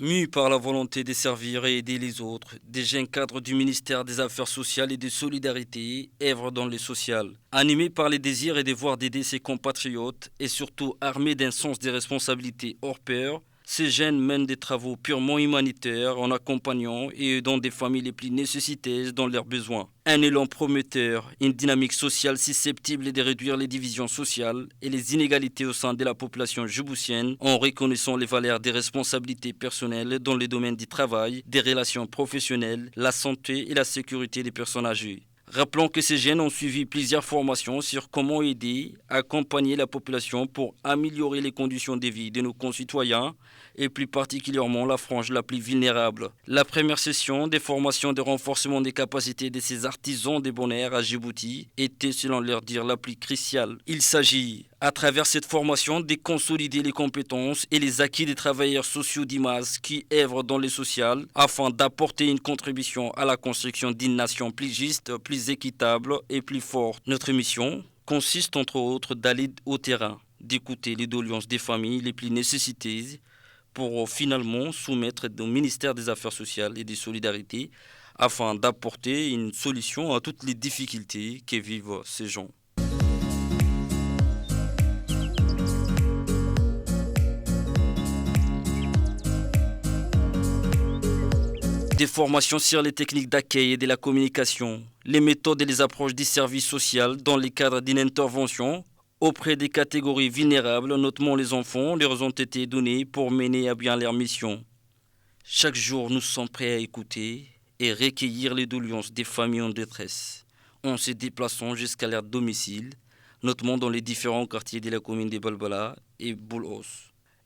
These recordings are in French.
Mus par la volonté de servir et aider les autres, des jeunes cadres du ministère des Affaires sociales et des Solidarités œuvrent dans le social. Animés par les désirs et devoirs d'aider ses compatriotes et surtout armés d'un sens des responsabilités hors pair, ces jeunes mènent des travaux purement humanitaires en accompagnant et aidant des familles les plus nécessiteuses dans leurs besoins. Un élan prometteur, une dynamique sociale susceptible de réduire les divisions sociales et les inégalités au sein de la population djiboutienne en reconnaissant les valeurs des responsabilités personnelles dans les domaines du travail, des relations professionnelles, la santé et la sécurité des personnes âgées. Rappelons que ces jeunes ont suivi plusieurs formations sur comment aider, accompagner la population pour améliorer les conditions de vie de nos concitoyens et plus particulièrement la frange la plus vulnérable. La première session des formations de renforcement des capacités de ces artisans de bonheur à Djibouti était selon leur dire la plus cruciale. Il s'agit à travers cette formation de consolider les compétences et les acquis des travailleurs sociaux d'IMAS qui œuvrent dans le social afin d'apporter une contribution à la construction d'une nation plus juste, plus équitable et plus forte. Notre mission consiste entre autres d'aller au terrain, d'écouter les doléances des familles les plus nécessitées pour finalement soumettre au ministère des Affaires sociales et des Solidarités afin d'apporter une solution à toutes les difficultés que vivent ces gens. Des formations sur les techniques d'accueil et de la communication, les méthodes et les approches du service social dans le cadre d'une intervention auprès des catégories vulnérables, notamment les enfants, leur ont été données pour mener à bien leur mission. Chaque jour, nous sommes prêts à écouter et recueillir les doléances des familles en détresse, en se déplaçant jusqu'à leur domicile, notamment dans les différents quartiers de la commune de Balbala et Boulos.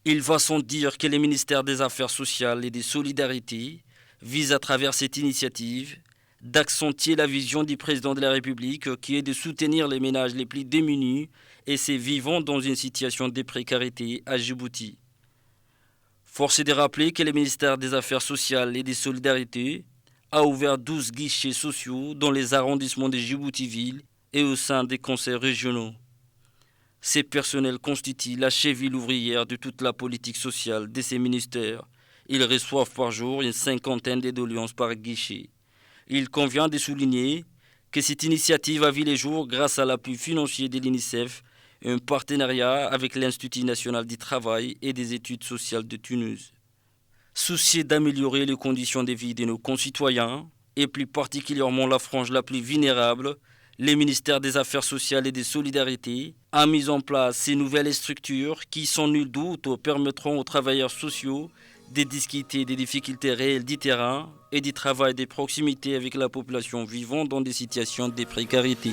Il va sans dire que le ministère des Affaires sociales et des Solidarités vise à travers cette initiative d'accentuer la vision du président de la République qui est de soutenir les ménages les plus démunis et ceux vivant dans une situation de précarité à Djibouti. Force est de rappeler que le ministère des Affaires sociales et des Solidarités a ouvert 12 guichets sociaux dans les arrondissements de Djibouti-Ville et au sein des conseils régionaux. Ces personnels constituent la cheville ouvrière de toute la politique sociale de ces ministères. Ils reçoivent par jour une cinquantaine de doléances par guichet. Il convient de souligner que cette initiative a vu le jour grâce à l'appui financier de l'UNICEF et un partenariat avec l'Institut national du travail et des études sociales de Tunis. Soucieux d'améliorer les conditions de vie de nos concitoyens, et plus particulièrement la frange la plus vulnérable, le ministère des Affaires sociales et des Solidarités a mis en place ces nouvelles structures qui, sans nul doute, permettront aux travailleurs sociaux de discuter des difficultés réelles du terrain et du travail de proximité avec la population vivant dans des situations de précarité.